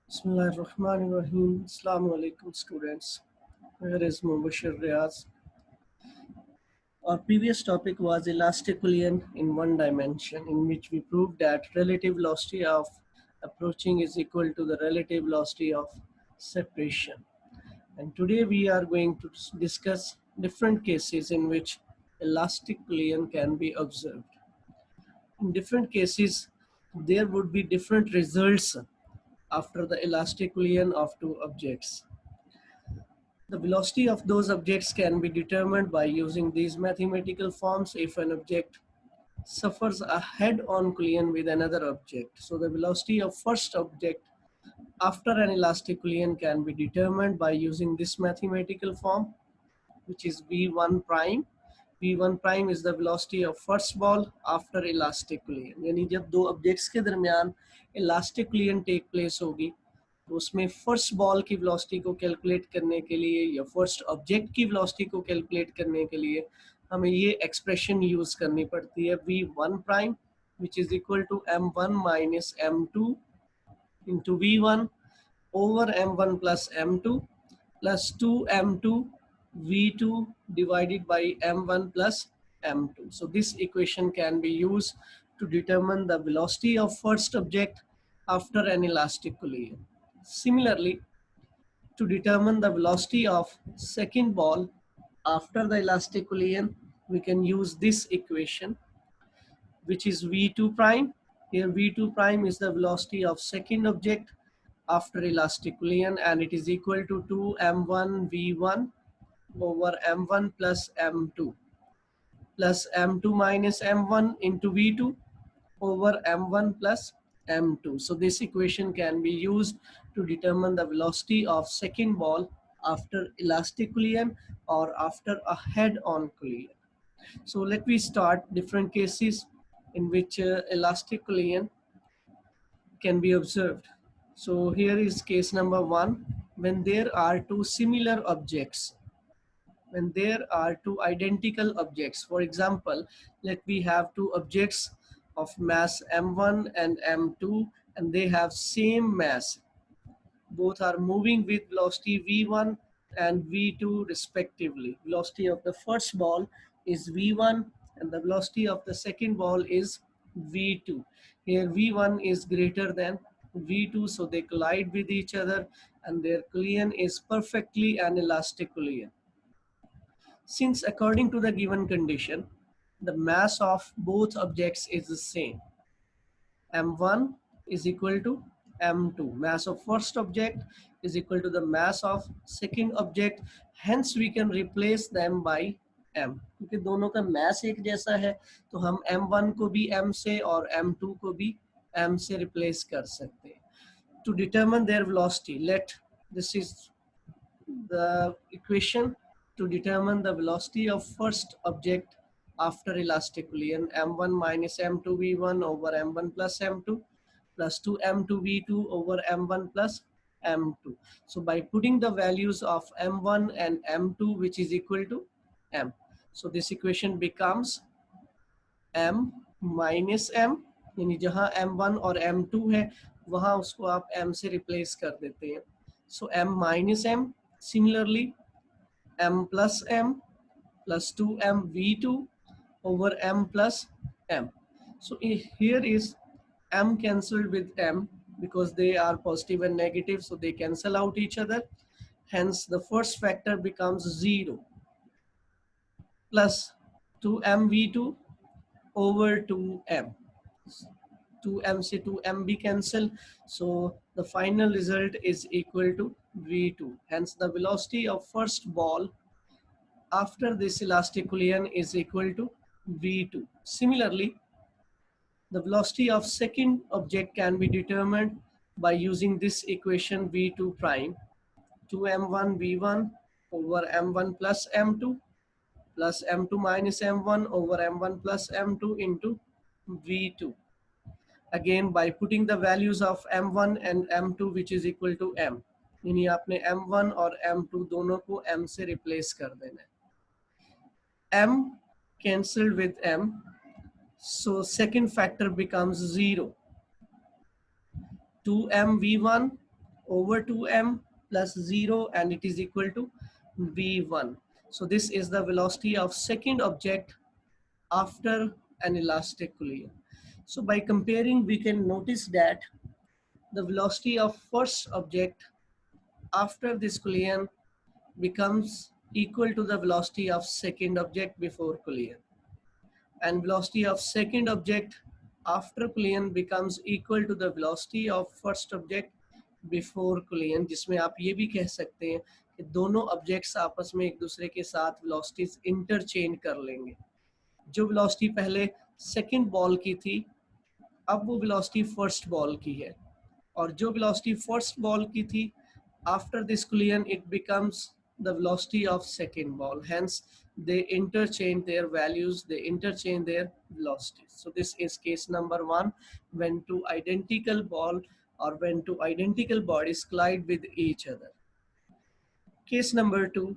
Bismillahirrahmanirrahim. Assalamu alaikum students. Here is Mubashir Riaz. Our previous topic was elastic Boolean in one dimension, in which we proved that relative velocity of approaching is equal to the relative velocity of separation. And today we are going to discuss different cases in which elastic Boolean can be observed. In different cases, there would be different results after the elastic Boolean of two objects. The velocity of those objects can be determined by using these mathematical forms if an object suffers a head-on collision with another object. So the velocity of first object after an elastic collision can be determined by using this mathematical form, which is v1 prime. v1 prime is the velocity of first ball after elastic collision. यानी जब दो objects के दरमियान elastic collision take place होगी, तो उसमें first ball की velocity को कैलकुलेट करने के लिए या फर्स्ट ऑब्जेक्ट की वेलोसिटी को कैलकुलेट करने के लिए हमें ये एक्सप्रेशन यूज करनी पड़ती है v1 prime which is equal to m1 minus m2 into v1 over m1 plus m2 plus 2m2 v2 divided by m1 plus m2. So this equation can be used to determine the velocity of first object after an elastic collision. Similarly, to determine the velocity of second ball after the elastic collision, we can use this equation, which is v2 prime. Here v2 prime is the velocity of second object after elastic collision, and it is equal to 2m1 v1 over m1 plus m2 plus m2 minus m1 into v2 over m1 plus m2. So this equation can be used to determine the velocity of second ball after elastic collision or after a head-on collision. So let me start different cases in which elastic collision can be observed. So here is case number 1. When there are two similar objects, when there are two identical objects, for example, let we have two objects of mass m1 and m2, and they have same mass. Both are moving with velocity v1 and v2 respectively. Velocity of the first ball is v1 and the velocity of the second ball is v2. Here v1 is greater than v2, so they collide with each other and their collision is perfectly an elastic collision. Since according to the given condition, the mass of both objects is the same, m1 is equal to m2. Mass of first object is equal to the mass of second object. Hence we can replace them by m. क्योंकि दोनों का mass एक जैसा है, तो हम m1 को भी m से और m2 को भी m से replace कर सकते हैं. To determine their velocity, this is the equation to determine the velocity of first object after elastic collision, m1 minus m2 v1 over m1 plus m2 plus 2m2 v2 over m1 plus m2. So by putting the values of m1 and m2, which is equal to m, so this equation becomes m minus m, यानी जहाँ m1 और m2 है वहाँ उसको आप m से replace कर देते हैं. So m minus m, similarly m plus m plus 2m v2 over m plus m. So here is m cancelled with m because they are positive and negative, so they cancel out each other. Hence the first factor becomes 0 plus 2m v2 over 2m. 2m से 2m be cancel, so the final result is equal to v2. Hence the velocity of first ball after this elastic collision is equal to v2. Similarly, the velocity of second object can be determined by using this equation v2 prime, 2m1 v1 over m1 plus m2 plus m2 minus m1 over m1 plus m2 into v2. Again by putting the values of m1 and m2 which is equal to m, यानी आपने m1 और m2 दोनों को m से replace कर देना है. m cancelled with m, so second factor becomes 0. 2m v1 over 2m plus 0, and it is equal to v1. So this is the velocity of second object after an elastic collision. So by comparing, we can notice that the velocity of first object after this collision becomes equal to the velocity of second object before collision, and velocity of second object after collision becomes equal to the velocity of first object before collision, जिसमें आप ये भी कह सकते हैं कि दोनों objects आपस में एक दूसरे के साथ वेलोसिटीज इंटरचेंज कर लेंगे। जो वेलोसिटी पहले सेकंड बॉल की थी, अब वो वेलोसिटी फर्स्ट बॉल की है, और जो वेलोसिटी फर्स्ट बॉल की थी, after this collision it becomes the velocity of second ball. Hence, they interchange their values, they interchange their velocities. So this is case number 1, when two identical ball or when two identical bodies collide with each other. Case number 2,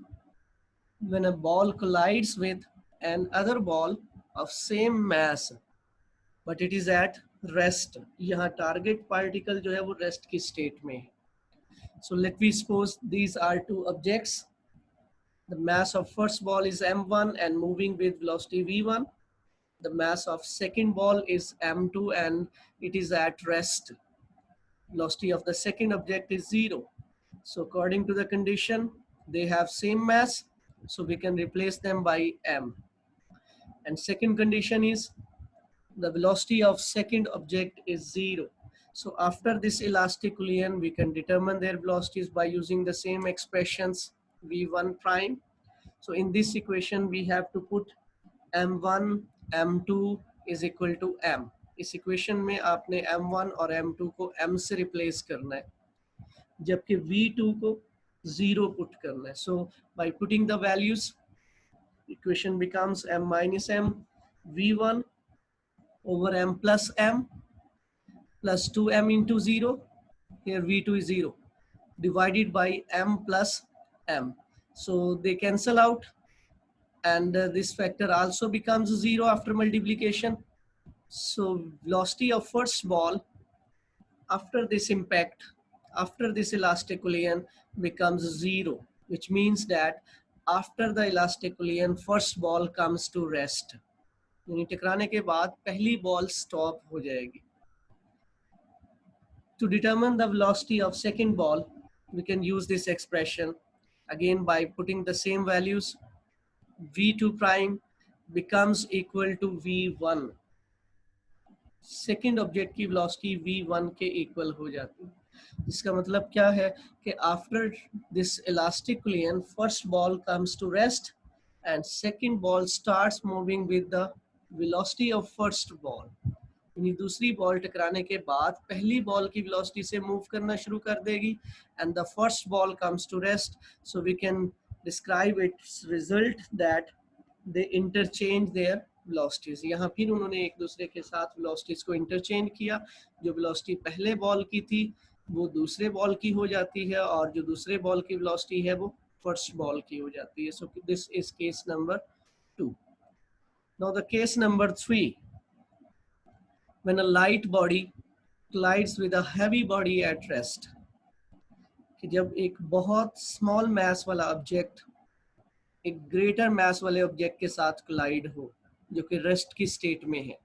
when a ball collides with another ball of same mass, but it is at rest. यहाँ target particle जो है वो rest की state में है. So let me suppose these are two objects. The mass of first ball is m1 and moving with velocity v1. The mass of second ball is m2 and it is at rest. Velocity of the second object is 0. So according to the condition, they have same mass, so we can replace them by m. And second condition is the velocity of second object is 0. So after this elastic collision, we can determine their velocities by using the same expressions v1 prime. So in this equation, we have to put m1, m2 is equal to m. इस equation में आपने m1 और m2 को m से replace करना है, जबकि v2 को 0 पुट करना है. So by putting the values, equation becomes m minus m v1 over m plus m plus 2m into 0. Here v2 is 0 divided by m plus m. So they cancel out, and this factor also becomes 0 after multiplication. So velocity of first ball after this impact, after this elastic collision becomes 0, which means that after the elastic collision first ball comes to rest. यानी टकराने के बाद पहली ball stop हो जाएगी. To determine the velocity of second ball, we can use this expression again by putting the same values. v2 prime becomes equal to v1. Second object की velocity v1 के equal हो जाती है. इसका मतलब क्या है कि after this elastic collision first ball comes to rest and second ball starts moving with the velocity of first ball. यानी दूसरी बॉल टकराने के बाद पहली बॉल की वेलोसिटी से मूव करना शुरू कर देगी, and the first ball comes to rest. So we can describe its result that they interchange their velocities. यहाँ फिर उन्होंने एक दूसरे के साथ वेलोसिटीज को इंटरचेंज किया. जो वेलोसिटी पहले बॉल की थी वो दूसरे बॉल की हो जाती है, और जो दूसरे बॉल की वेलोसिटी है वो फर्स्ट बॉल की हो जाती है. So this is case number 2. Now the case number 3, when a light body collides with a heavy body at rest. कि जब एक बहुत स्मॉल मैस वाला ऑब्जेक्ट एक ग्रेटर मैस वाले ऑब्जेक्ट के साथ कोलाइड हो जो कि रेस्ट की स्टेट में है.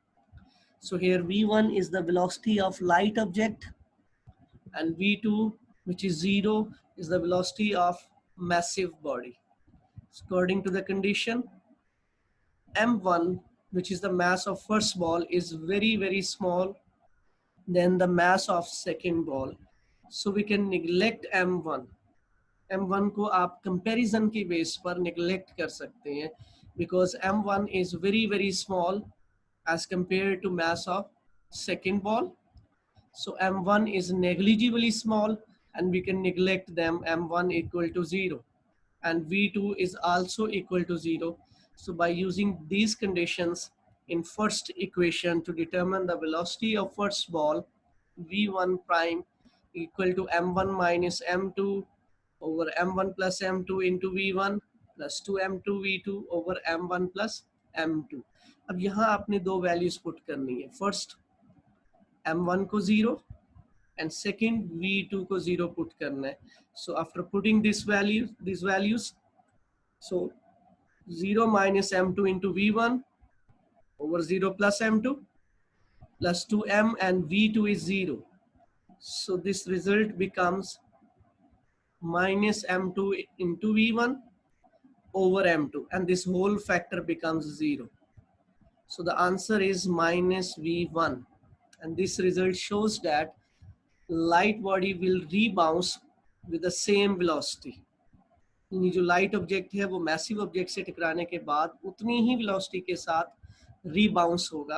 So here v1 is the velocity of light object and v2, which is 0, is the velocity of massive body. So according to the condition, m1, which is the mass of first ball, is very small than the mass of second ball. So we can neglect m1. m1 को आप comparison के base पर neglect कर सकते हैं, because m1 is very small as compared to mass of second ball. So m1 is negligibly small and we can neglect them. m1 equal to 0 and v2 is also equal to 0. So by using these conditions in first equation to determine the velocity of first ball, v1 prime equal to m1 minus m2 over m1 plus m2 into v1 plus 2m2 v2 over m1 plus m2. अब यहाँ आपने दो values put करनी है. First m1 को 0 and second v2 को 0 put करना है. So after putting these values, so 0 minus m2 into v1 over 0 plus m2 plus 2m, and v2 is 0. So this result becomes minus m2 into v1 over m2, and this whole factor becomes 0. So the answer is minus v1, and this result shows that light body will rebounce with the same velocity. ये जो light object है वो massive object से टकराने के बाद उतनी ही velocity के साथ रीबाउंस होगा,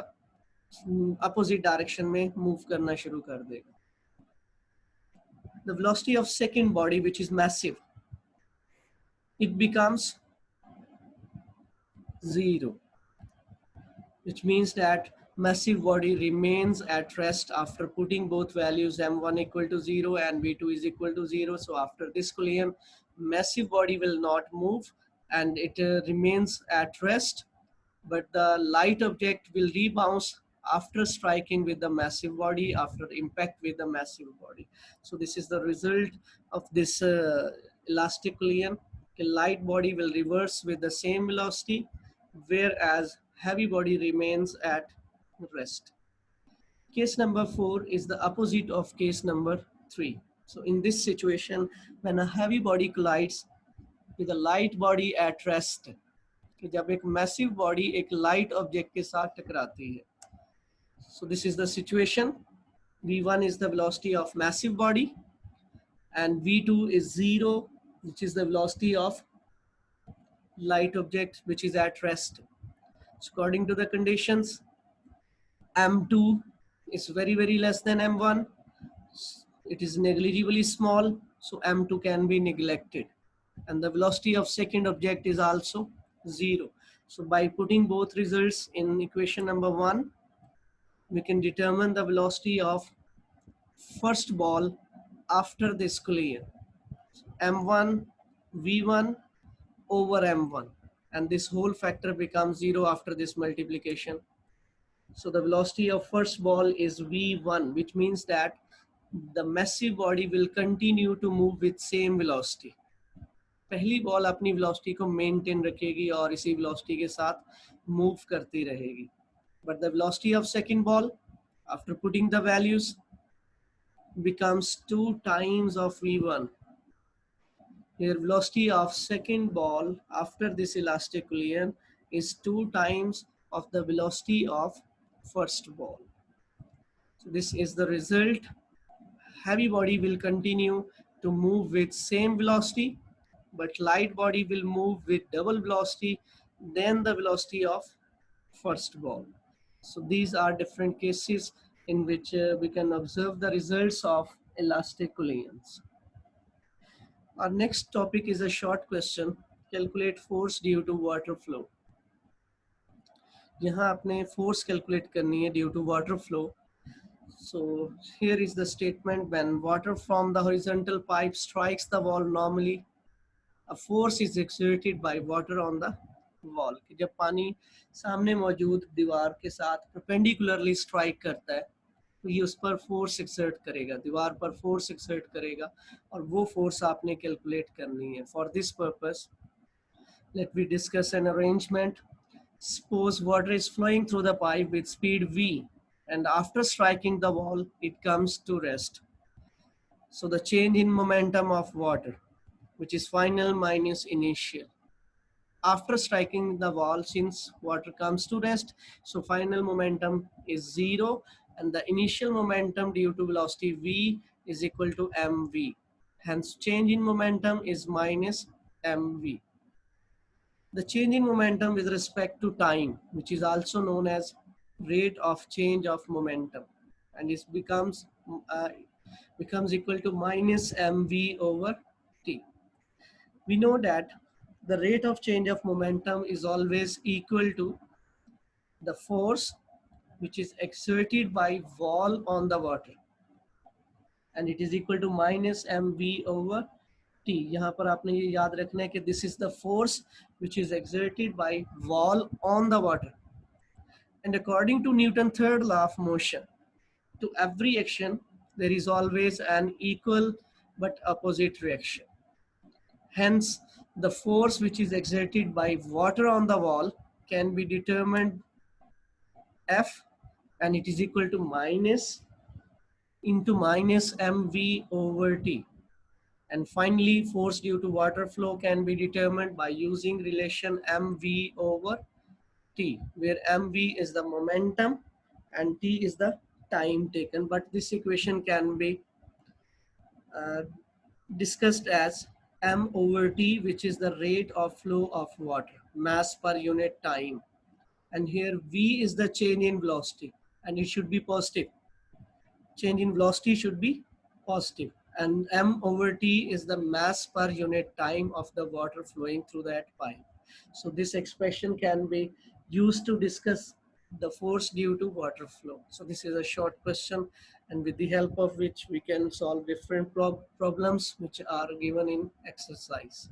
अपोजिट डायरेक्शन में मूव करना शुरू कर देगा. The velocity of second body, which is massive, it becomes 0, which means that massive body remains at rest after putting both values m1 equal to 0 and v2 is equal to 0. So after this collision, massive body will not move and it remains at rest, but the light object will rebound after striking with the massive body, after impact with the massive body. So this is the result of this elastic collision. The light body will reverse with the same velocity, whereas heavy body remains at rest. Case number 4 is the opposite of case number 3. So in this situation, when a heavy body collides with a light body at rest, कि जब एक massive body एक light object के साथ टकराती है. So this is the situation. v1 is the velocity of massive body and v2 is 0, which is the velocity of light object which is at rest. So according to the conditions, m2 is very less than m1. It is negligibly small, so m2 can be neglected, and the velocity of second object is also 0. So by putting both results in equation number 1, we can determine the velocity of first ball after this collision. m1 v1 over m1, and this whole factor becomes 0 after this multiplication. So the velocity of first ball is v1, which means that the massive body will continue to move with same velocity. पहली ball अपनी velocity को maintain रखेगी और इसी velocity के साथ move करती रहेगी. But the velocity of second ball after putting the values becomes 2 times of v1. Here velocity of second ball after this elastic collision is 2 times of the velocity of first ball. So this is the result. Heavy body will continue to move with same velocity, but light body will move with double velocity than the velocity of first ball. So these are different cases in which we can observe the results of elastic collisions. Our next topic is a short question. Calculate force due to water flow. यहाँ आपने force calculate करनी है due to water flow. So here is the statement: when water from the horizontal pipe strikes the wall normally, a force is exerted by water on the wall. कि जब पानी सामने मौजूद दीवार के साथ perpendicularly strike करता है, तो ये उस पर फोर्स एक्सर्ट करेगा, दीवार पर फोर्स एक्सर्ट करेगा, और वो फोर्स आपने कैलकुलेट करनी है. For this purpose let we discuss an arrangement. Suppose water is flowing through the pipe with speed v, and after striking the wall it comes to rest. So the change in momentum of water, which is final minus initial, after striking the wall, since water comes to rest, so final momentum is 0, and the initial momentum due to velocity v is equal to mv. Hence change in momentum is minus mv. The change in momentum with respect to time, which is also known as rate of change of momentum, and it becomes equal to minus mv over t. We know that the rate of change of momentum is always equal to the force which is exerted by wall on the water, and it is equal to minus mv over t. यहाँ पर आपने ये याद रखना है कि this is the force which is exerted by wall on the water, and according to Newton's third law of motion, to every action there is always an equal but opposite reaction. Hence, the force which is exerted by water on the wall can be determined F, and it is equal to minus into minus mv over t. And finally, force due to water flow can be determined by using relation mv over t, where mv is the momentum and t is the time taken. But this equation can be uh, discussed as m over t, which is the rate of flow of water, mass per unit time. And here v is the change in velocity, and it should be positive. Change in velocity should be positive. And m over t is the mass per unit time of the water flowing through that pipe. So this expression can be used to discuss the force due to water flow. So this is a short question, and with the help of which we can solve different problems which are given in exercise.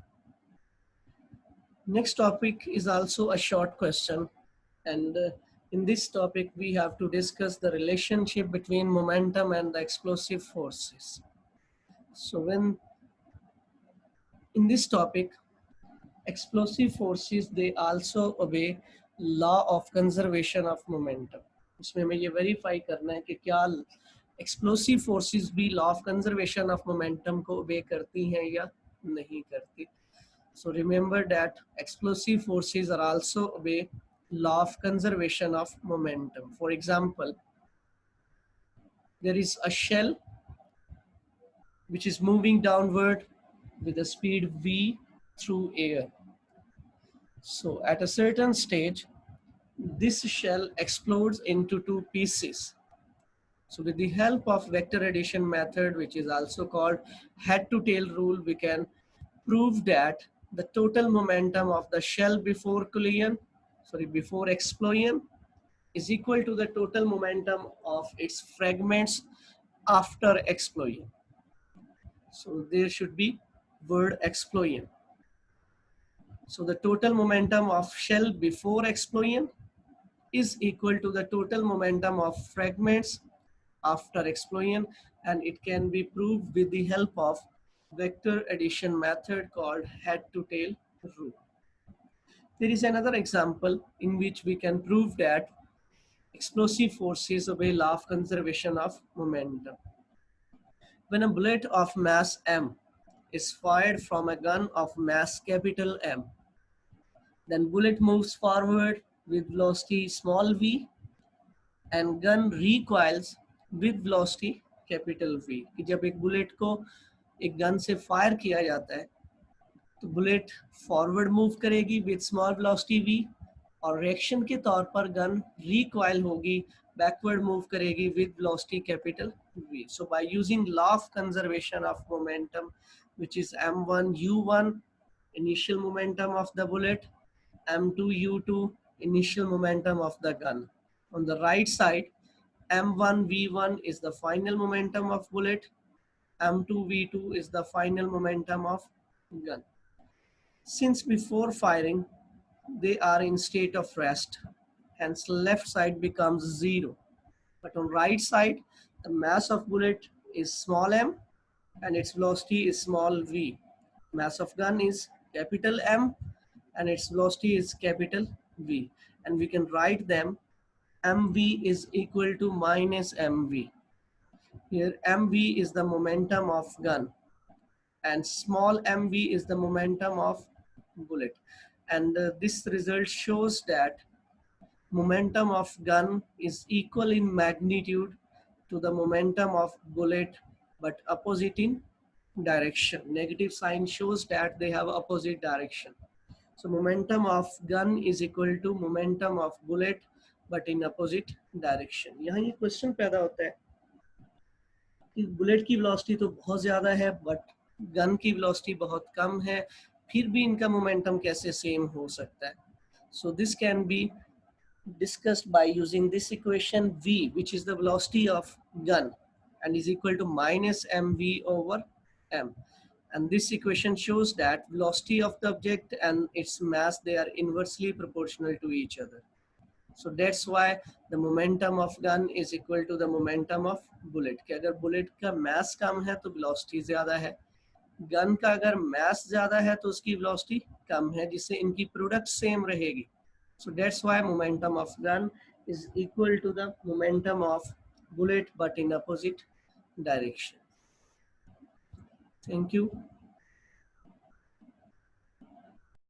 Next topic is also a short question, and in this topic we have to discuss the relationship between momentum and the explosive forces. So when in this topic, explosive forces, they also obey law of conservation of momentum. इसमें हमें ये verify करना है कि क्या explosive forces भी law of conservation of momentum को ओबे करती हैं या नहीं करती. So remember that explosive forces are also obey law of conservation of momentum. For example, there is a shell which is moving downward with a speed v through air. So at a certain stage, this shell explodes into two pieces. So with the help of vector addition method, which is also called head to tail rule, we can prove that the total momentum of the shell before explosion is equal to the total momentum of its fragments after explosion. So there should be word explosion. So the total momentum of shell before explosion is equal to the total momentum of fragments after explosion, and it can be proved with the help of vector addition method called head to tail rule. There is another example in which we can prove that explosive forces obey law of conservation of momentum. When a bullet of mass m is fired from a gun of mass capital M, then bullet moves forward with velocity small v and gun recoils with velocity capital V. कि जब एक bullet को एक gun से fire किया जाता है तो बुलेट फॉरवर्ड मूव करेगी विद स्मॉल वेलोसिटी v, और रिएक्शन के तौर पर गन रिकॉइल होगी, बैकवर्ड मूव करेगी with velocity capital V. So by using law of conservation of momentum, which is m1 u1 initial momentum of the bullet, m2 u2 initial momentum of the gun. On the right side, m1 v1 is the final momentum of bullet, m2 v2 is the final momentum of gun. Since before firing they are in state of rest, hence left side becomes 0, but on right side the mass of bullet is small m and its velocity is small v. Mass of gun is capital M and its velocity is capital V, and we can write them mv is equal to minus mv. Here mv is the momentum of gun and small mv is the momentum of bullet, and this result shows that momentum of gun is equal in magnitude to the momentum of bullet but opposite in direction. Negative sign shows that they have opposite direction. So momentum of gun is equal to momentum of bullet but in opposite direction. यहाँ ये question पैदा होता है कि bullet की velocity तो बहुत ज़्यादा है बट गन की वेलोसिटी बहुत कम है, फिर भी इनका मोमेंटम कैसे सेम हो सकता है. So this can be discussed by using this equation v, which is the velocity of gun and is equal to minus mv over m. And this equation shows that velocity of the object and its mass, they are inversely proportional to each other. So that's why the momentum of gun is equal to the momentum of bullet, कि अगर bullet का मास कम है तो velocity ज्यादा है, gun का अगर मास ज्यादा है तो उसकी वेलोसिटी कम है, जिससे इनकी प्रोडक्ट सेम रहेगी. So that's why momentum of gun is equal to the momentum of bullet but in opposite direction. Thank you.